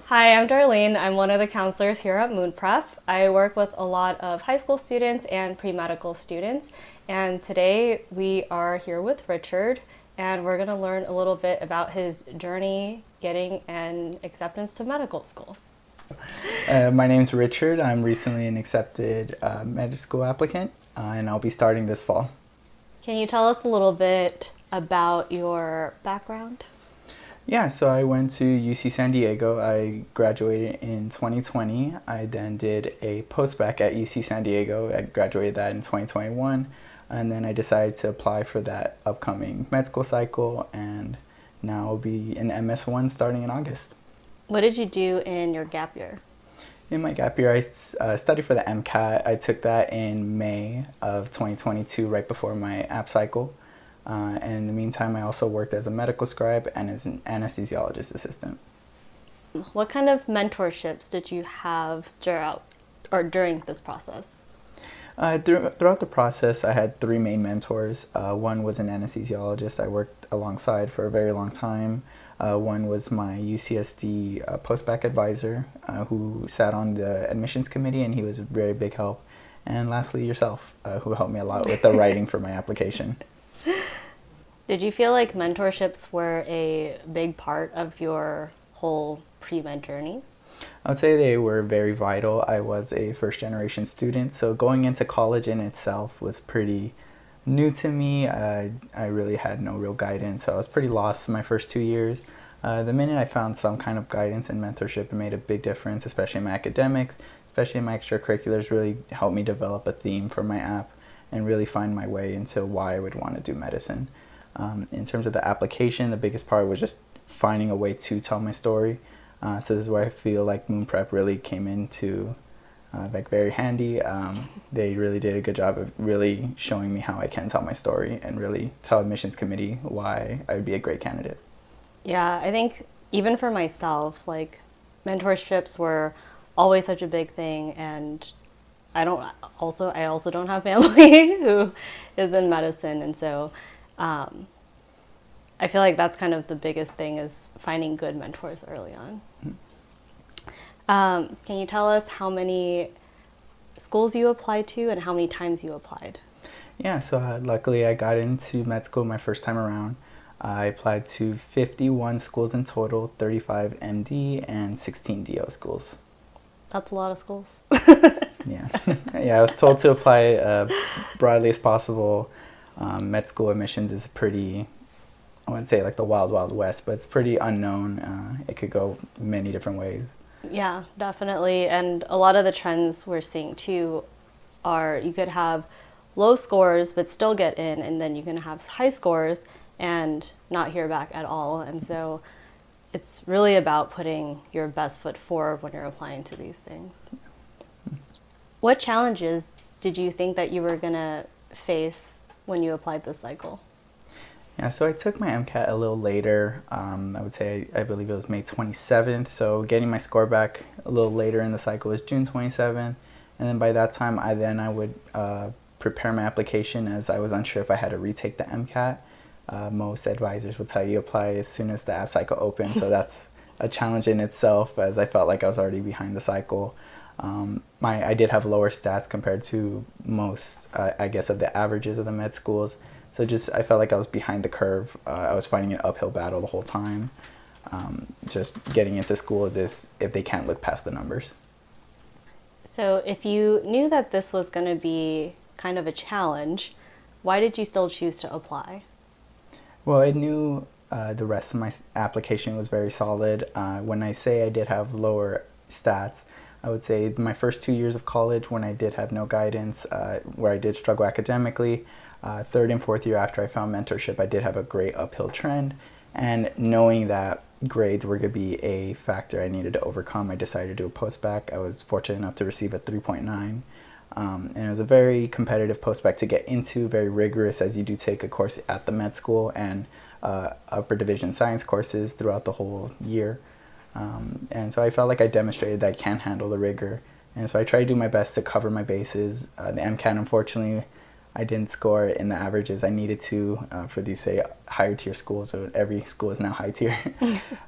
Hi, I'm Darlene. I'm one of the counselors here at Moon Prep. I work with a lot of high school students and pre-medical students. And today we are here with Richard, and we're going to learn a little bit about his journey getting an acceptance to medical school. My name's Richard. I'm recently an accepted med school applicant, and I'll be starting this fall. Can you tell us a little bit about your background? Yeah, so I went to UC San Diego. I graduated in 2020. I then did a post-bac at UC San Diego. I graduated that in 2021, and then I decided to apply for that upcoming med school cycle, and now I'll be in MS1 starting in August. What did you do in your gap year? In my gap year, I studied for the MCAT. I took that in May of 2022, right before my app cycle. And in the meantime, I also worked as a medical scribe and as an anesthesiologist assistant. What kind of mentorships did you have during this process? Throughout the process, I had three main mentors. One was an anesthesiologist I worked alongside for a very long time. One was my UCSD post-bac advisor who sat on the admissions committee, and he was a very big help. And lastly, yourself, who helped me a lot with the writing for my application. Did you feel like mentorships were a big part of your whole pre-med journey? I would say they were very vital. I was a first generation student, so going into college in itself was pretty new to me. I really had no real guidance, so I was pretty lost my first 2 years. The minute I found some kind of guidance and mentorship, it made a big difference, especially in my academics, especially in my extracurriculars, really helped me develop a theme for my app and really find my way into why I would want to do medicine. In terms of the application, the biggest part was just finding a way to tell my story. So this is where I feel like Moon Prep really came into very handy. They really did a good job of really showing me how I can tell my story and really tell admissions committee why I would be a great candidate. Yeah, I think even for myself, like mentorships were always such a big thing, and I also don't have family who is in medicine, and so I feel like that's kind of the biggest thing is finding good mentors early on. Can you tell us how many schools you applied to and how many times you applied? Yeah, so luckily I got into med school my first time around. I applied to 51 schools in total, 35 MD and 16 DO schools. That's a lot of schools. Yeah, yeah. I was told to apply broadly as possible. Med school admissions is pretty, I wouldn't say like the wild, wild west, but it's pretty unknown. It could go many different ways. Yeah, definitely. And a lot of the trends we're seeing too are you could have low scores but still get in, and then you can have high scores and not hear back at all. And so it's really about putting your best foot forward when you're applying to these things. What challenges did you think that you were going to face when you applied this cycle? Yeah, so I took my MCAT a little later. I would say I believe it was May 27th. So getting my score back a little later in the cycle was June 27th. And then by that time, I would prepare my application, as I was unsure if I had to retake the MCAT. Most advisors will tell you apply as soon as the app cycle opens. So that's a challenge in itself, as I felt like I was already behind the cycle. I did have lower stats compared to most, I guess, of the averages of the med schools. So I felt like I was behind the curve. I was fighting an uphill battle the whole time. Just getting into school is if they can't look past the numbers. So if you knew that this was going to be kind of a challenge, why did you still choose to apply? Well, I knew the rest of my application was very solid. When I say I did have lower stats, I would say my first 2 years of college, when I did have no guidance, where I did struggle academically, third and fourth year after I found mentorship, I did have a great uphill trend. And knowing that grades were going to be a factor I needed to overcome, I decided to do a post-bac. I was fortunate enough to receive a 3.9. And it was a very competitive post-bac to get into, very rigorous, as you do take a course at the med school and upper division science courses throughout the whole year. And so I felt like I demonstrated that I can handle the rigor. And so I tried to do my best to cover my bases. The MCAT, unfortunately, I didn't score in the averages I needed to for these, say, higher tier schools. So every school is now high tier.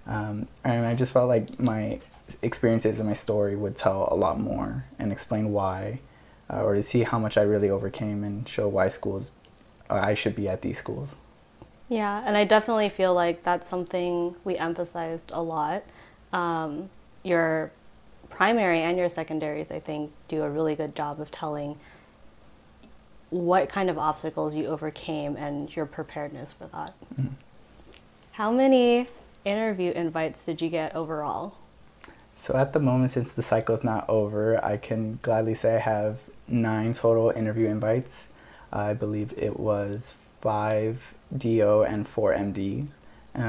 And I just felt like my experiences in my story would tell a lot more and explain why, or to see how much I really overcame and show why schools, I should be at these schools. Yeah, and I definitely feel like that's something we emphasized a lot. Your primary and your secondaries, I think, do a really good job of telling what kind of obstacles you overcame and your preparedness for that. Mm-hmm. How many interview invites did you get overall? So at the moment, since the cycle's not over, I can gladly say I have 9 total interview invites. I believe it was 5 DO and 4 MD,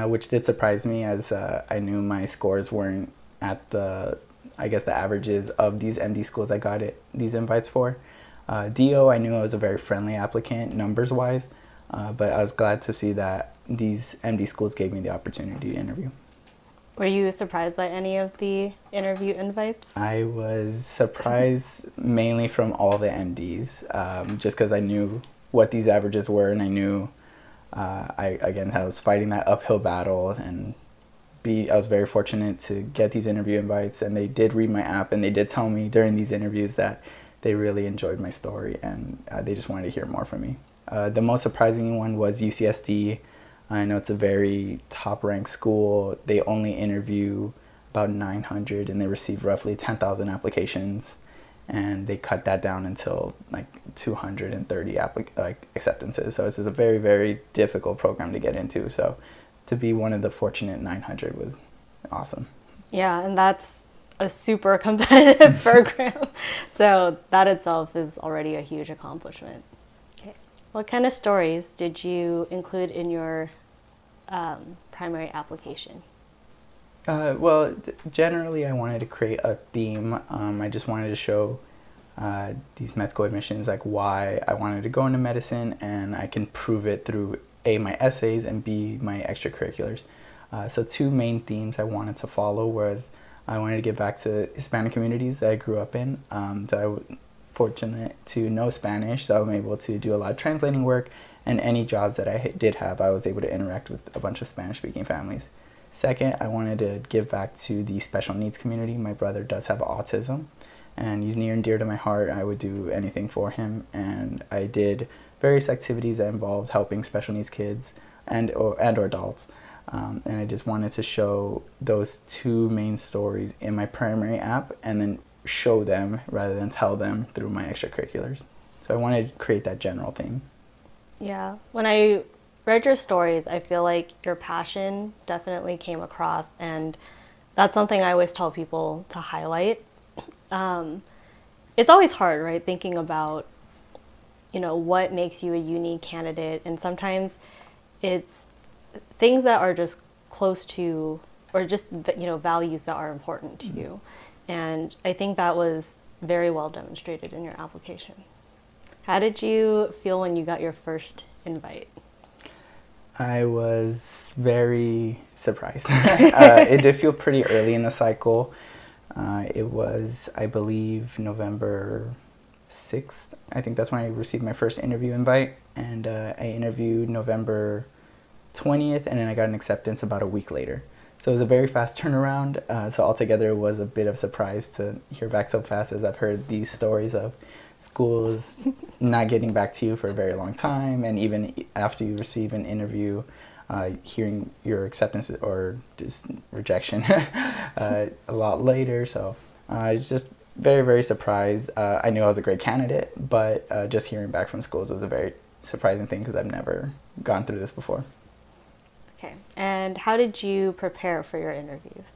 which did surprise me, as I knew my scores weren't at the averages of these MD schools I got these invites for. DO, I knew I was a very friendly applicant numbers wise, but I was glad to see that these MD schools gave me the opportunity to interview. Were you surprised by any of the interview invites? I was surprised mainly from all the MDs, just because I knew what these averages were, and I knew I was fighting that uphill battle, and I was very fortunate to get these interview invites, and they did read my app, and they did tell me during these interviews that they really enjoyed my story, and they just wanted to hear more from me. The most surprising one was UCSD. I know it's a very top-ranked school. They only interview about 900, and they receive roughly 10,000 applications, and they cut that down until like 230 acceptances. So it's just a very, very difficult program to get into. So to be one of the fortunate 900 was awesome. Yeah, and that's a super competitive program. So that itself is already a huge accomplishment. Okay. What kind of stories did you include in your primary application? Generally I wanted to create a theme. I just wanted to show these med school admissions, like why I wanted to go into medicine, and I can prove it through A, my essays, and B, my extracurriculars. So 2 main themes I wanted to follow was I wanted to give back to Hispanic communities that I grew up in. So I was fortunate to know Spanish, so I'm able to do a lot of translating work, and any jobs that I did have, I was able to interact with a bunch of Spanish-speaking families. Second, I wanted to give back to the special needs community. My brother does have autism, and he's near and dear to my heart. I would do anything for him, and I did various activities that involved helping special needs kids or adults. And I just wanted to show those 2 main stories in my primary app, and then show them rather than tell them through my extracurriculars. So I wanted to create that general theme. Yeah. When I read your stories, I feel like your passion definitely came across, and that's something I always tell people to highlight. It's always hard, right? Thinking about, what makes you a unique candidate, and sometimes it's things that are just close to, or just, values that are important to you. And I think that was very well demonstrated in your application. How did you feel when you got your first invite? I was very surprised. It did feel pretty early in the cycle. It was, I believe, November 6th. I think that's when I received my first interview invite. And I interviewed November 20th, and then I got an acceptance about a week later. So it was a very fast turnaround. So altogether, it was a bit of a surprise to hear back so fast, as I've heard these stories of schools not getting back to you for a very long time, and even after you receive an interview, hearing your acceptance or just rejection a lot later. So I was just very, very surprised. I knew I was a great candidate, but just hearing back from schools was a very surprising thing, because I've never gone through this before. Okay. And how did you prepare for your interviews?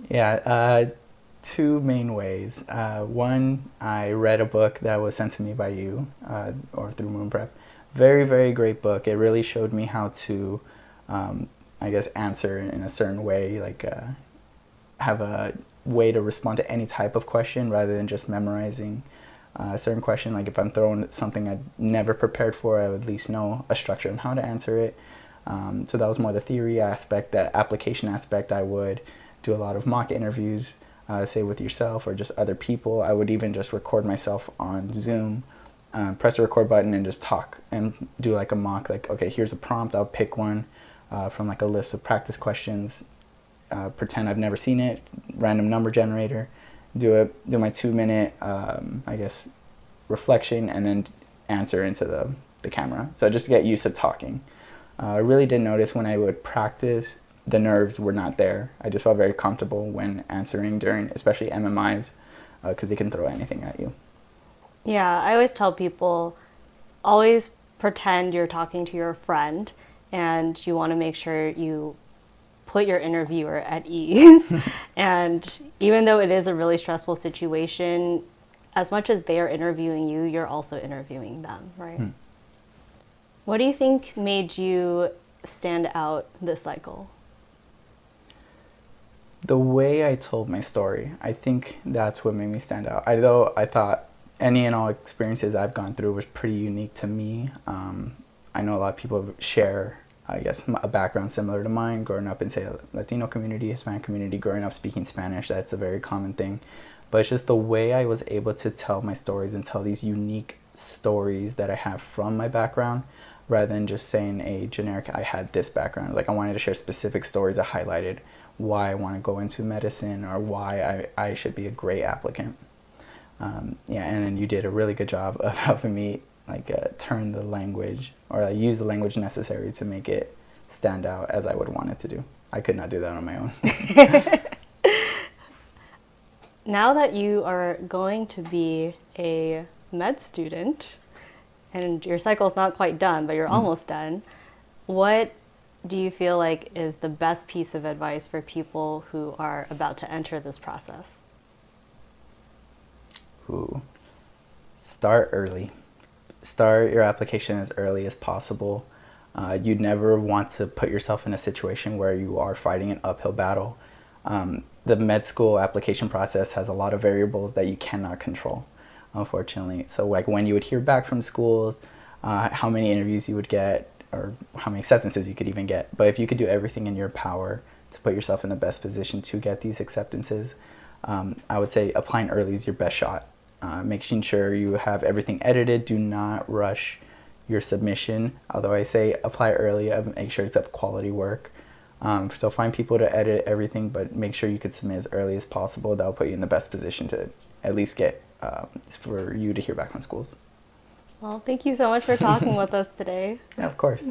Yeah, 2 main ways. One, I read a book that was sent to me by you, or through Moon Prep. Very, very great book. It really showed me how to, answer in a certain way, like have a way to respond to any type of question rather than just memorizing a certain question. Like if I'm throwing something I'd never prepared for, I would at least know a structure on how to answer it. So that was more the theory aspect. The application aspect, I would do a lot of mock interviews, say with yourself or just other people. I would even just record myself on Zoom, press the record button, and just talk and do like a mock, like, okay, here's a prompt, I'll pick one from like a list of practice questions, pretend I've never seen it, random number generator, do my 2 minute, I guess, reflection, and then answer into the camera. So just to get used to talking. I really did notice when I would practice, the nerves were not there. I just felt very comfortable when answering during, especially MMIs, because they can throw anything at you. Yeah, I always tell people, always pretend you're talking to your friend, and you want to make sure you put your interviewer at ease. And even though it is a really stressful situation, as much as they are interviewing you, you're also interviewing them, right? What do you think made you stand out this cycle? The way I told my story, I think that's what made me stand out. Although I thought any and all experiences I've gone through was pretty unique to me. I know a lot of people share, I guess, a background similar to mine, growing up in, say, a Latino community, Hispanic community, growing up speaking Spanish. That's a very common thing. But it's just the way I was able to tell my stories and tell these unique stories that I have from my background, rather than just saying a generic, I had this background. Like, I wanted to share specific stories that highlighted why I want to go into medicine, or why I should be a great applicant. Yeah, and then you did a really good job of helping me turn the language, or use the language necessary to make it stand out as I would want it to do. I could not do that on my own. Now that you are going to be a med student, and your cycle's not quite done, but you're almost done, what do you feel like is the best piece of advice for people who are about to enter this process? Ooh. Start early. Start your application as early as possible. You'd never want to put yourself in a situation where you are fighting an uphill battle. The med school application process has a lot of variables that you cannot control, unfortunately. So like when you would hear back from schools, how many interviews you would get, or how many acceptances you could even get. But if you could do everything in your power to put yourself in the best position to get these acceptances, I would say applying early is your best shot. Making sure you have everything edited. Do not rush your submission. Although I say apply early, make sure it's up quality work. So find people to edit everything, but make sure you could submit as early as possible. That will put you in the best position to at least get for you to hear back from schools. Well, thank you so much for talking with us today. Yeah, of course.